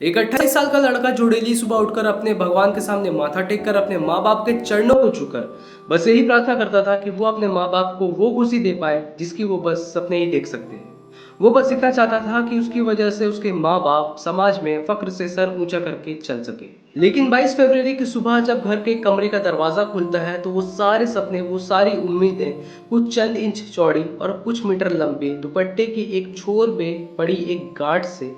एक 28 साल का लड़का जो डेली सुबह उठकर अपने भगवान के सामने माथा टेक कर अपने माँ बाप के चरणों को छूकर बस यही प्रार्थना करता था कि वो अपने माँ बाप को वो खुशी दे पाए जिसकी वो बस सपने ही देख सकते हैं। वो बस इतना चाहता था कि उसकी वजह से उसके माँ बाप समाज में फख्र से सर ऊंचा करके चल सके। लेकिन 22 फरवरी की सुबह जब घर के कमरे का दरवाजा खुलता है तो वो सारे सपने, वो सारी उम्मीदें कुछ चंद इंच चौड़ी और कुछ मीटर लंबे दुपट्टे की एक छोर में पड़ी एक गांठ से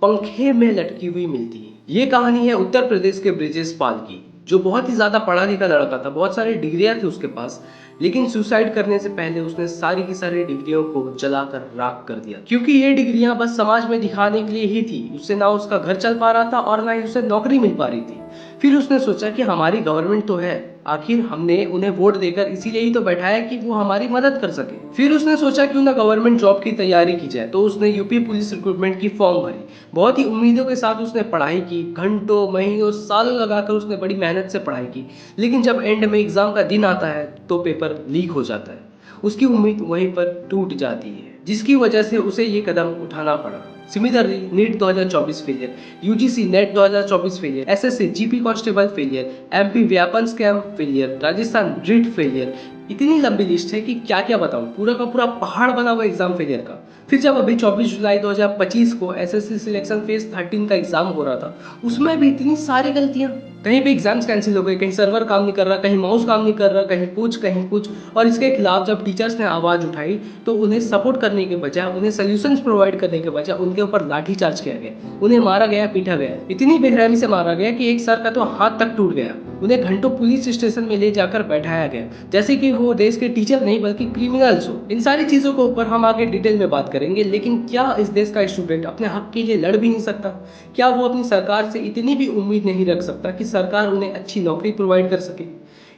पंखे में लटकी हुई मिलती है। ये कहानी है उत्तर प्रदेश के ब्रिजेश पाल की, जो बहुत ही ज्यादा पढ़ा लिखा लड़का था, बहुत सारी डिग्रियां थी उसके पास, लेकिन सुसाइड करने से पहले उसने सारी की सारी डिग्रियों को जलाकर राख कर दिया, क्योंकि ये डिग्रियां बस समाज में दिखाने के लिए ही थी। उससे ना उसका घर चल पा रहा था और ना ही उसे नौकरी मिल पा रही थी। फिर उसने सोचा कि हमारी गवर्नमेंट तो है, आखिर हमने उन्हें वोट देकर इसीलिए ही तो बैठाया कि वो हमारी मदद कर सके। फिर उसने सोचा क्यों ना गवर्नमेंट जॉब की तैयारी की जाए, तो उसने यूपी पुलिस रिक्रूटमेंट की फॉर्म भरी। बहुत ही उम्मीदों के साथ उसने पढ़ाई की, घंटों महीनों सालों लगाकर उसने बड़ी मेहनत से पढ़ाई की। लेकिन जब एंड में एग्जाम का दिन आता है तो पेपर लीक हो जाता है। उसकी उम्मीद वहीं पर टूट जाती है, जिसकी वजह से उसे ये कदम उठाना पड़ा। Similarly NEET 2024 failure, UGC NET 2024 failure, SSC GP constable failure, MP Vyapam scam failure, Rajasthan REET failure, इतनी लंबी लिस्ट है कि क्या क्या बताऊं, पूरा का पूरा पहाड़ बना हुआ एग्जाम फेलियर का। फिर जब अभी 24 जुलाई 2025 को एसएससी सिलेक्शन फेज 13 का एग्जाम हो रहा था, उसमें भी इतनी सारी गलतियां। कहीं पे एग्जाम्स कैंसिल हो गए, कहीं सर्वर काम नहीं कर रहा, कहीं माउस काम नहीं कर रहा, कहीं कुछ। और इसके खिलाफ जब टीचर्स ने आवाज उठाई तो उन्हें सपोर्ट करने के बजाय, उन्हें सोल्यूशंस प्रोवाइड करने के बजाय उनके ऊपर लाठीचार्ज किया गया, उन्हें मारा गया, पीटा गया। इतनी बेरहमी से मारा गया कि एक सर का तो हाथ तक टूट गया। उन्हें घंटों पुलिस स्टेशन में ले जाकर बैठाया गया, जैसे कि वो देश के टीचर नहीं बल्कि क्रिमिनल्स हो। इन सारी चीजों के ऊपर हम आगे डिटेल में बात करेंगे। लेकिन क्या इस देश का स्टूडेंट अपने हक के लिए लड़ भी नहीं सकता? क्या वो अपनी सरकार से इतनी भी उम्मीद नहीं रख सकता कि सरकार उन्हें अच्छी नौकरी प्रोवाइड कर सके?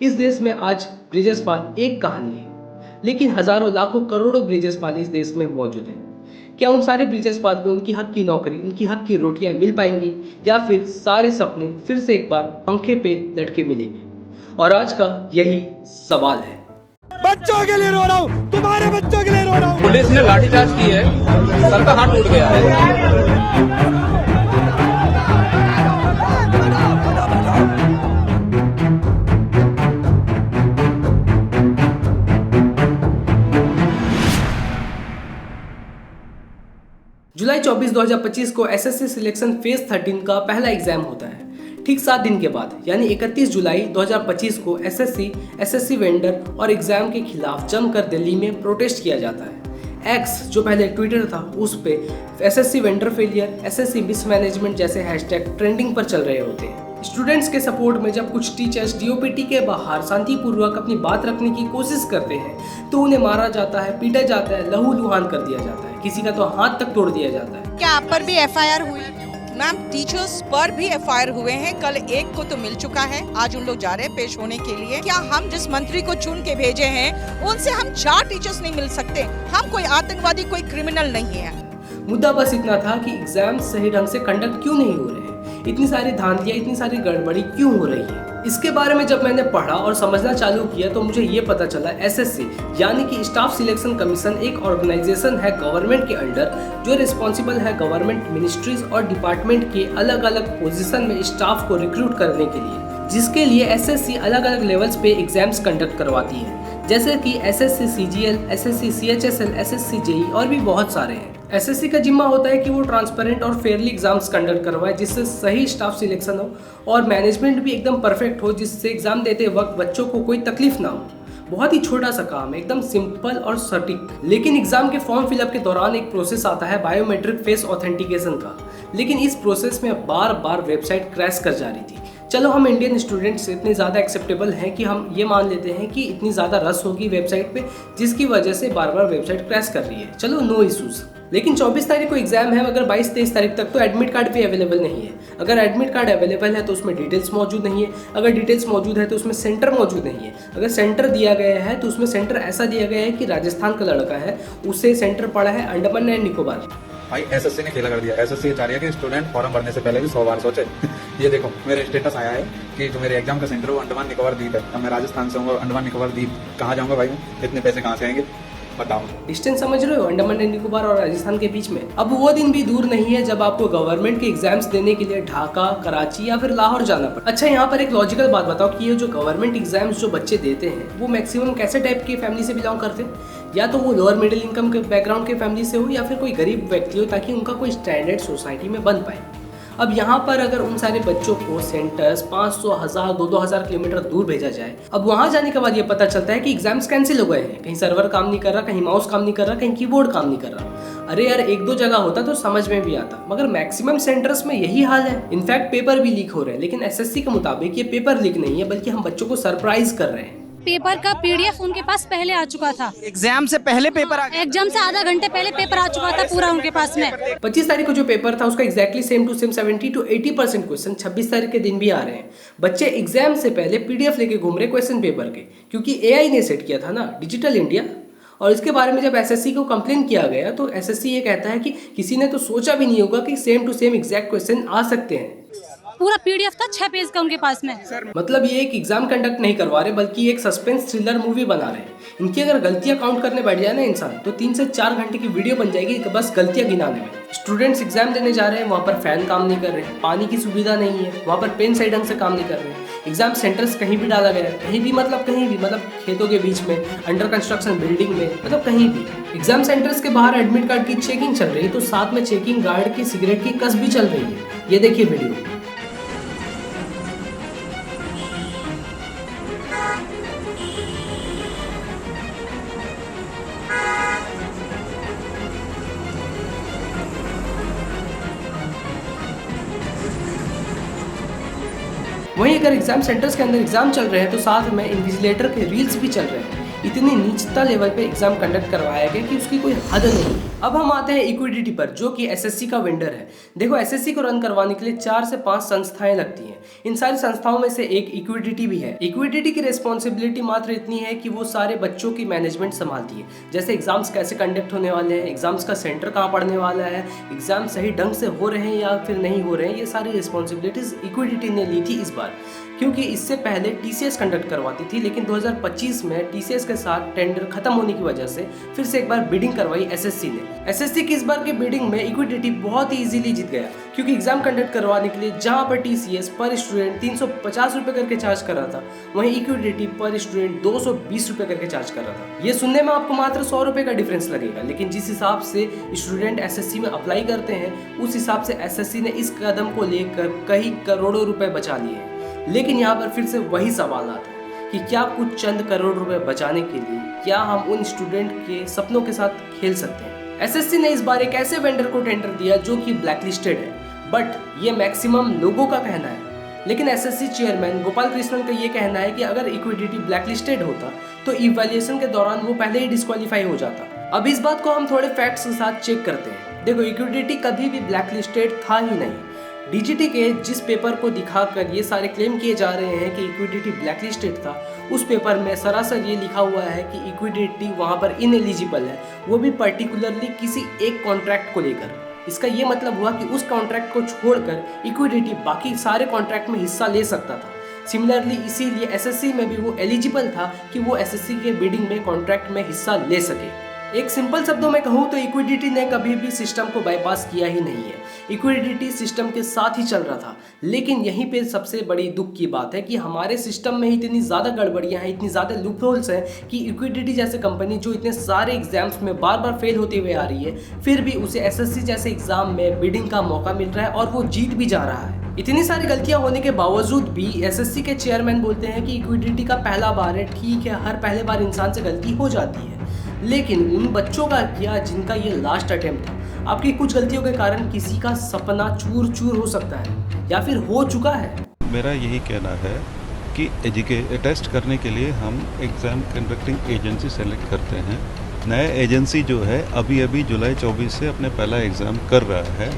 इस देश में आज ब्रिजेश पाल एक कहानी है, लेकिन हजारों लाखों करोड़ों ब्रिजेश पाल इस देश में मौजूद हैं। क्या उन सारे ब्रिजेश पाल को उनकी हक की नौकरी, उनकी हक की रोटियां मिल पाएंगी, या फिर सारे सपने फिर से एक बार पंखे पे लटके मिलेंगे? और आज का यही सवाल है। बच्चों के लिए रो रहा हूँ, तुम्हारे बच्चों के लिए रो रहा हूँ। पुलिस ने लाठीचार्ज की है, सर का हाथ टूट गया है। जुलाई 24 2025 को एसएससी सिलेक्शन फेज 13 का पहला एग्जाम होता है। ठीक 7 दिन के बाद यानी 31 जुलाई 2025 को एसएससी वेंडर और एग्जाम के खिलाफ जमकर दिल्ली में प्रोटेस्ट किया जाता है। एक्स, जो पहले ट्विटर था, उस पे SSC vendor failure, SSC mismanagement जैसे हैशटैग ट्रेंडिंग पर चल रहे होते हैं। स्टूडेंट्स के सपोर्ट में जब कुछ टीचर्स डीओपीटी के बाहर शांतिपूर्वक अपनी बात रखने की कोशिश करते हैं तो उन्हें मारा जाता है, पीटा जाता है, लहूलुहान कर दिया जाता है, किसी का तो हाथ तक तोड़ दिया जाता है। क्या आप पर भी एफआईआर हुई? मैम, टीचर्स पर भी एफआईआर हुए हैं। कल एक को तो मिल चुका है, आज उन लोग जा रहे हैं पेश होने के लिए। क्या हम जिस मंत्री को चुन के भेजे हैं उनसे हम 4 टीचर्स नहीं मिल सकते? हम कोई आतंकवादी, कोई क्रिमिनल नहीं है। मुद्दा बस इतना था कि एग्जाम सही ढंग से कंडक्ट क्यों नहीं हो रहे हैं, इतनी सारी धांधलियां, इतनी सारी गड़बड़ी क्यों हो रही है। इसके बारे में जब मैंने पढ़ा और समझना चालू किया तो मुझे ये पता चला, एसएससी यानी कि स्टाफ सिलेक्शन कमीशन एक ऑर्गेनाइजेशन है गवर्नमेंट के अंडर, जो रिस्पॉन्सिबल है गवर्नमेंट मिनिस्ट्रीज और डिपार्टमेंट के अलग अलग पोजीशन में स्टाफ को रिक्रूट करने के लिए, जिसके लिए एसएससी अलग अलग लेवल्स पे एग्जाम्स कंडक्ट करवाती है, जैसे कि SSC CGL, SSC CHSL, SSC JE और भी बहुत सारे हैं। एसएससी का जिम्मा होता है कि वो ट्रांसपेरेंट और फेयरली एग्जाम्स कंडक्ट करवाए, जिससे सही स्टाफ सिलेक्शन हो और मैनेजमेंट भी एकदम परफेक्ट हो, जिससे एग्जाम देते वक्त बच्चों को कोई तकलीफ ना हो। बहुत ही छोटा सा काम है, एकदम सिंपल और सटीक। लेकिन एग्जाम के फॉर्म फिलअप के दौरान एक प्रोसेस आता है बायोमेट्रिक फेस ऑथेंटिकेशन का, लेकिन इस प्रोसेस में बार बार वेबसाइट क्रैश कर जा रही थी। चलो, हम इंडियन स्टूडेंट्स इतने ज़्यादा एक्सेप्टेबल हैं कि हम ये मान लेते हैं कि इतनी ज़्यादा रस होगी वेबसाइट पे, जिसकी वजह से बार बार वेबसाइट क्रैश कर रही है। चलो, नो इशूज़। लेकिन 24 तारीख को एग्जाम है, मगर 22-23 तारीख तक तो एडमिट कार्ड भी अवेलेबल नहीं है। अगर एडमिट कार्ड अवेलेबल है तो उसमें डिटेल्स मौजूद नहीं है, अगर डिटेल्स मौजूद है तो उसमें सेंटर मौजूद नहीं है। अगर सेंटर दिया गया है तो उसमें सेंटर ऐसा दिया गया है कि राजस्थान का लड़का है, उसे सेंटर पड़ा है अंडमान एंड निकोबार। भाई एसएससी ने खेला कर दिया। एसएससी ये चाह रही है कि स्टूडेंट फॉर्म भरने से पहले भी 100 बार सोचे। ये देखो, मेरे स्टेटस आया है कि जो मेरे एग्जाम का सेंटर है वो अंडमान निकोबार द्वीप है। अब मैं राजस्थान से हूँ, अंडमान निकोबार द्वीप कहाँ जाऊँगा भाई? मैं इतने पैसे कहाँ से आएंगे? बताओ। डिस्टेंस समझ रहे हो, अंडमान एंड निकोबार और राजस्थान के बीच में। अब वो दिन भी दूर नहीं है जब आपको गवर्नमेंट के एग्जाम्स देने के लिए ढाका, कराची या फिर लाहौर जाना पड़े। अच्छा, यहाँ पर एक लॉजिकल बात बताओ कि ये जो गवर्नमेंट एग्जाम्स जो बच्चे देते हैं वो मैक्सिमम कैसे टाइप की फैमिली से बिलोंग करते हैं? या तो वो लोअर मिडिल इनकम के बैकग्राउंड के फैमिली से हो या फिर कोई गरीब व्यक्ति हो, ताकि उनका कोई स्टैंडर्ड सोसाइटी में बन पाए। अब यहाँ पर अगर उन सारे बच्चों को सेंटर्स 500, 1000, 2-2000 किलोमीटर दूर भेजा जाए, अब वहाँ जाने के बाद ये पता चलता है कि एग्जाम्स कैंसिल हो गए हैं, कहीं सर्वर काम नहीं कर रहा, कहीं माउस काम नहीं कर रहा, कहीं कीबोर्ड काम नहीं कर रहा। अरे यार, 1-2 जगह होता तो समझ में भी आता, मगर मैक्सिमम सेंटर्स में यही हाल है। इनफैक्ट पेपर भी लीक हो रहे हैं, लेकिन एसएससी के मुताबिक ये पेपर लीक नहीं है, बल्कि हम बच्चों को सरप्राइज कर रहे हैं। पेपर का पीडीएफ उनके पास पहले आ चुका था। एग्जाम से पहले पेपर आ गया। एग्जाम से आधा घंटे पहले पेपर आ चुका था पूरा उनके पास में। 25 तारीख को जो पेपर था उसका exactly same to same 70 to 80% question 26 तारीख के दिन भी आ रहे हैं। बच्चे एग्जाम से पहले पीडीएफ लेके घूम रहे क्वेश्चन पेपर के, क्योंकि एआई ने सेट किया था ना डिजिटल इंडिया। और इसके बारे में जब एसएससी को कंप्लेन किया गया तो एसएससी ये कहता है कि किसी ने तो सोचा भी नहीं होगा कि same to same exact question आ सकते हैं। पूरा पीडीएफ था 6 पेज का उनके पास में। मतलब ये एक एग्जाम कंडक्ट नहीं करवा रहे, बल्कि एक सस्पेंस थ्रिलर मूवी बना रहे हैं। इनकी अगर गलतियां काउंट करने बैठ जाए ना इंसान, तो 3 से 4 घंटे की वीडियो बन जाएगी बस गलतियां गिनाने में। स्टूडेंट्स एग्जाम देने जा रहे हैं, वहाँ पर फैन काम नहीं कर रहे, पानी की सुविधा नहीं है, वहाँ पर पेन सही ढंग से काम नहीं कर रहे हैं। एग्जाम सेंटर्स कहीं भी डाला गया है, कहीं भी मतलब खेतों के बीच में, अंडर कंस्ट्रक्शन बिल्डिंग में, मतलब कहीं भी। एग्जाम सेंटर्स के बाहर एडमिट कार्ड की चेकिंग चल रही है, तो साथ में चेकिंग गार्ड की सिगरेट की कस भी चल रही है। ये देखिए वीडियो। वहीं अगर एग्जाम सेंटर्स के अंदर एग्जाम चल रहे हैं तो साथ में इन्विजिलेटर के रील्स भी चल रहे हैं। इतनी नीचता लेवल पे एग्जाम कंडक्ट करवाया गया कि उसकी कोई हद नहीं। अब हम आते हैं इक्विडिटी पर, जो कि एसएससी का वेंडर है। देखो, एसएससी को रन करवाने के लिए 4 से 5 संस्थाएं लगती हैं। इन सारी संस्थाओं में से एक इक्विडिटी भी है। इक्विडिटी की रिस्पॉन्सिबिलिटी मात्र इतनी है कि वो सारे बच्चों की मैनेजमेंट संभालती है, जैसे एग्जाम्स कैसे कंडक्ट होने वाले हैं, एग्जाम्स का सेंटर कहाँ पड़ने वाला है, एग्जाम सही ढंग से हो रहे हैं या फिर नहीं हो रहे हैं। ये सारी रिस्पॉन्सिबिलिटीज इक्विडिटी ने ली थी इस बार, क्योंकि इससे पहले टीसीएस कंडक्ट करवाती थी, लेकिन 2025 में टीसीएस के साथ टेंडर खत्म होने की वजह से फिर से एक बार बिडिंग करवाई एसएससी ने। एसएससी की इस बार की बिडिंग में इक्विडिटी बहुत ही इजीली जीत गया, क्योंकि एग्जाम कंडक्ट करवाने के लिए जहां पर टीसीएस पर स्टूडेंट 350 रुपए करके चार्ज कर रहा था, वहीं इक्विडिटी पर स्टूडेंट 220 रुपए करके चार्ज कर रहा था। ये सुनने में आपको मात्र 100 रुपए का डिफरेंस लगेगा, लेकिन जिस हिसाब से स्टूडेंट एसएससी में अप्लाई करते हैं, उस हिसाब से एसएससी ने इस कदम को लेकर कई करोड़ों रुपए बचा लिए। लेकिन यहाँ पर फिर से वही सवाल आता है कि क्या कुछ चंद करोड़ रुपए बचाने के लिए क्या हम उन स्टूडेंट के सपनों के साथ खेल सकते हैं? एसएससी ने इस बार एक ऐसे वेंडर को टेंडर दिया जो कि ब्लैकलिस्टेड है, बट ये मैक्सिमम लोगों का कहना है। लेकिन एसएससी चेयरमैन गोपाल कृष्णन का ये कहना है कि अगर इक्विडिटी ब्लैकलिस्टेड होता तो इवैल्यूएशन के दौरान वो पहले ही डिस्क्वालीफाई हो जाता। अब इस बात को हम थोड़े फैक्ट्स के साथ चेक करते हैं। देखो, इक्विडिटी कभी भी ब्लैकलिस्टेड था ही नहीं। डीजीटी के जिस पेपर को दिखाकर ये सारे क्लेम किए जा रहे हैं कि इक्विडिटी ब्लैकलिस्टेड था, उस पेपर में सरासर ये लिखा हुआ है कि इक्विडिटी वहाँ पर इनएलिजिबल है, वो भी पर्टिकुलरली किसी एक कॉन्ट्रैक्ट को लेकर। इसका ये मतलब हुआ कि उस कॉन्ट्रैक्ट को छोड़कर इक्विडिटी बाकी सारे कॉन्ट्रैक्ट में हिस्सा ले सकता था। सिमिलरली इसीलिए एसएससी में भी वो एलिजिबल था कि वो एसएससी के बिडिंग में कॉन्ट्रैक्ट में हिस्सा ले सके। एक सिंपल शब्दों में कहूँ तो इक्विडिटी ने कभी भी सिस्टम को बाईपास किया ही नहीं है। इक्विडिटी सिस्टम के साथ ही चल रहा था। लेकिन यहीं पे सबसे बड़ी दुख की बात है कि हमारे सिस्टम में इतनी ज़्यादा गड़बड़ियाँ हैं, इतनी ज़्यादा लूपहोल्स हैं कि इक्विडिटी जैसे कंपनी जो इतने सारे एग्जाम्स में बार बार फेल होते हुए आ रही है, फिर भी उसे एसएससी जैसे एग्जाम में बिडिंग का मौका मिल रहा है और वो जीत भी जा रहा है। इतनी सारी गलतियां होने के बावजूद भी एसएससी के चेयरमैन बोलते हैं कि इक्विडिटी का पहला बार है, ठीक है, हर पहले बार इंसान से गलती हो जाती है, लेकिन उन बच्चों का क्या जिनका ये लास्ट अटेम्प्ट था? आपकी कुछ गलतियों के कारण किसी का सपना चूर चूर हो सकता है या फिर हो चुका है। मेरा यही कहना है कि टेस्ट करने के लिए हम एग्ज़ाम कंडक्टिंग एजेंसी सेलेक्ट करते हैं। नया एजेंसी जो है अभी जुलाई 24 से अपने पहला एग्ज़ाम कर रहा है,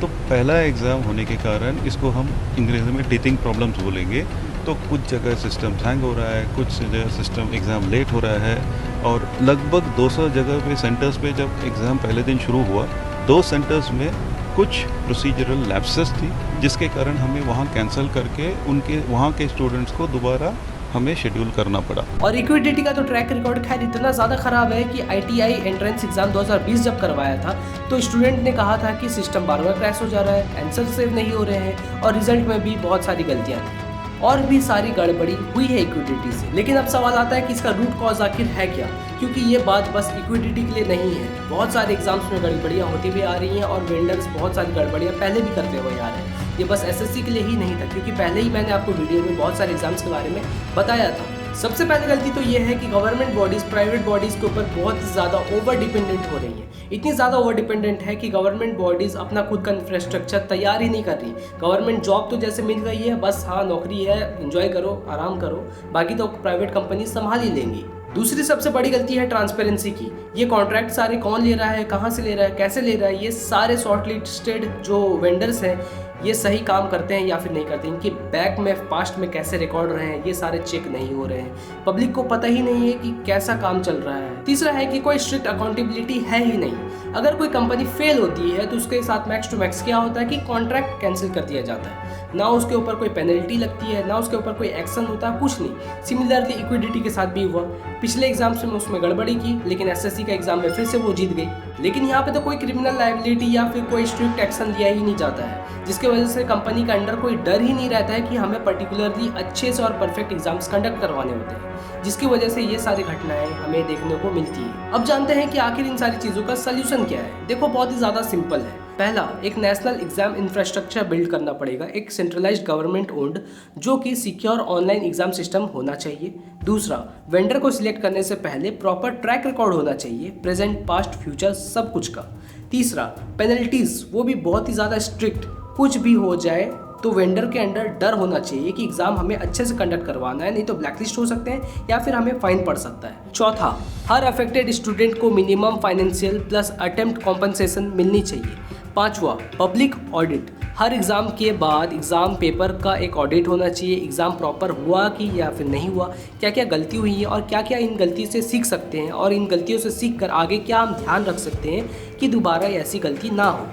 तो पहला एग्ज़ाम होने के कारण इसको हम अंग्रेज़ी में टीचिंग प्रॉब्लम्स बोलेंगे। तो कुछ जगह सिस्टम हैंग हो रहा है, कुछ जगह सिस्टम एग्ज़ाम लेट हो रहा है, और लगभग 200 जगह पे सेंटर्स पे जब एग्ज़ाम पहले दिन शुरू हुआ, 2 सेंटर्स में कुछ प्रोसीजरल लैप्सेस थी, जिसके कारण हमें वहाँ कैंसिल करके उनके वहाँ के स्टूडेंट्स को दोबारा हमें शेड्यूल करना पड़ा। और इक्विडिटी का तो ट्रैक रिकॉर्ड खैर इतना ज़्यादा ख़राब है कि ITI एंट्रेंस एग्जाम 2020 जब करवाया था तो स्टूडेंट ने कहा था कि सिस्टम बार बार क्रैश हो जा रहा है, आंसर सेव नहीं हो रहे हैं और रिजल्ट में भी बहुत सारी गलतियाँ थी और भी सारी गड़बड़ी हुई है इक्विडिटी से। लेकिन अब सवाल आता है कि इसका रूट कॉज आखिर है क्या, क्योंकि ये बात बस इक्विडिटी के लिए नहीं है। बहुत सारे एग्जाम्स में गड़बड़ियाँ होती भी आ रही हैं और वेंडर्स बहुत सारी गड़बड़ियाँ पहले भी करते हुए आ रहे हैं। ये बस SSC के लिए ही नहीं था, क्योंकि पहले ही मैंने आपको वीडियो में बहुत सारे एग्जाम्स के बारे में बताया था। सबसे पहली गलती तो ये है कि गवर्नमेंट बॉडीज़ प्राइवेट बॉडीज़ के ऊपर बहुत ज़्यादा ओवर डिपेंडेंट हो रही है। इतनी ज़्यादा ओवर डिपेंडेंट है कि गवर्नमेंट बॉडीज़ अपना खुद का इंफ्रास्ट्रक्चर तैयार ही नहीं कर रही। गवर्नमेंट जॉब तो जैसे मिल गई है, बस हाँ नौकरी है, एंजॉय करो, आराम करो, बाकी तो प्राइवेट कंपनी संभाल ही लेंगी। दूसरी सबसे बड़ी गलती है ट्रांसपेरेंसी की। ये कॉन्ट्रैक्ट सारे कौन ले रहा है, कहाँ से ले रहा है, कैसे ले रहा है, ये सारे शॉर्ट लिस्टेड जो वेंडर्स हैं ये सही काम करते हैं या फिर नहीं करते, इनके बैक में पास्ट में कैसे रिकॉर्ड रहे हैं ये सारे चेक नहीं हो रहे हैं। पब्लिक को पता ही नहीं है कि कैसा काम चल रहा है। तीसरा है कि कोई स्ट्रिक्ट अकाउंटेबिलिटी है ही नहीं। अगर कोई कंपनी फेल होती है तो उसके साथ मैक्स टू मैक्स क्या होता है कि कॉन्ट्रैक्ट कैंसिल कर दिया जाता है, ना उसके ऊपर कोई पेनल्टी लगती है, ना उसके ऊपर कोई एक्शन होता है, कुछ नहीं। सिमिलरली इक्विडिटी के साथ भी हुआ। पिछले एग्जाम्स में उसमें गड़बड़ी की लेकिन SSC का एग्जाम में फिर से वो जीत गई। लेकिन यहाँ पे तो कोई क्रिमिनल लायबिलिटी या फिर कोई स्ट्रिक्ट एक्शन लिया ही नहीं जाता है, जिसके वजह से कंपनी का अंडर कोई डर ही नहीं रहता है कि हमें पर्टिकुलरली अच्छे से और परफेक्ट एग्जाम्स कंडक्ट करवाने होते हैं, जिसकी वजह से ये सारी घटनाएं हमें देखने को मिलती है। अब जानते हैं कि आखिर इन सारी चीज़ों का सल्यूशन क्या है। देखो बहुत ही ज़्यादा सिंपल है। पहला, एक नेशनल एग्जाम इंफ्रास्ट्रक्चर बिल्ड करना पड़ेगा, एक सेंट्रलाइज्ड गवर्नमेंट ओन्ड जो कि सिक्योर ऑनलाइन एग्जाम सिस्टम होना चाहिए। दूसरा, वेंडर को सिलेक्ट करने से पहले प्रॉपर ट्रैक रिकॉर्ड होना चाहिए, प्रेजेंट पास्ट फ्यूचर सब कुछ का। तीसरा, पेनल्टीज वो भी बहुत ही ज़्यादा स्ट्रिक्ट, कुछ भी हो जाए तो वेंडर के अंडर डर होना चाहिए कि एग्जाम हमें अच्छे से कंडक्ट करवाना है, नहीं तो ब्लैकलिस्ट हो सकते हैं या फिर हमें फाइन पड़ सकता है। चौथा, हर अफेक्टेड स्टूडेंट को minimum financial plus attempt compensation मिलनी चाहिए। पांचवा, पब्लिक ऑडिट। हर एग्ज़ाम के बाद एग्ज़ाम पेपर का एक ऑडिट होना चाहिए, एग्ज़ाम प्रॉपर हुआ कि या फिर नहीं हुआ, क्या क्या गलती हुई है और क्या क्या इन गलती से सीख सकते हैं और इन गलतियों से सीख कर आगे क्या हम ध्यान रख सकते हैं कि दोबारा ऐसी गलती ना हो।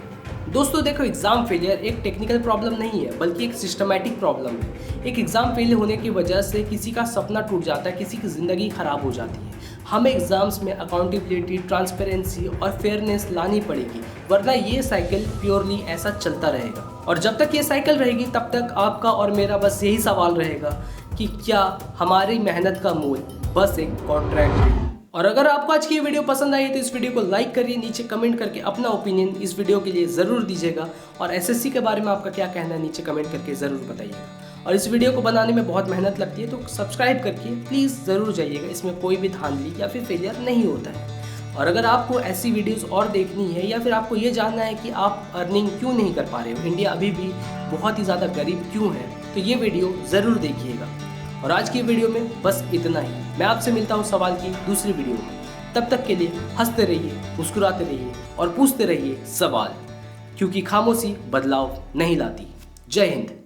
दोस्तों देखो, एग्ज़ाम फेलियर एक टेक्निकल प्रॉब्लम नहीं है बल्कि एक सिस्टमैटिक प्रॉब्लम है। एक एग्ज़ाम फेल होने की वजह से किसी का सपना टूट जाता है, किसी की ज़िंदगी ख़राब हो जाती है। हमें एग्ज़ाम्स में अकाउंटेबिलिटी, ट्रांसपेरेंसी और फेयरनेस लानी पड़ेगी, वरना ये साइकिल प्योरली ऐसा चलता रहेगा। और जब तक ये साइकिल रहेगी तब तक आपका और मेरा बस यही सवाल रहेगा कि क्या हमारी मेहनत का मूल बस एक कॉन्ट्रैक्ट है। और अगर आपको आज की ये वीडियो पसंद आई तो इस वीडियो को लाइक करिए, नीचे कमेंट करके अपना ओपिनियन इस वीडियो के लिए ज़रूर दीजिएगा और SSC के बारे में आपका क्या कहना है नीचे कमेंट करके ज़रूर बताइएगा। और इस वीडियो को बनाने में बहुत मेहनत लगती है तो सब्सक्राइब करके प्लीज़ ज़रूर जाइएगा, इसमें कोई भी धांधली या फिर फेलियर नहीं होता है। और अगर आपको ऐसी वीडियोस और देखनी है या फिर आपको ये जानना है कि आप अर्निंग क्यों नहीं कर पा रहे हो, इंडिया अभी भी बहुत ही ज़्यादा गरीब क्यों है, तो ये वीडियो ज़रूर देखिएगा। और आज की वीडियो में बस इतना ही। मैं आपसे मिलता हूँ सवाल की दूसरी वीडियो में। तब तक के लिए हंसते रहिए, मुस्कुराते रहिए और पूछते रहिए सवाल, क्योंकि खामोशी बदलाव नहीं लाती। जय हिंद।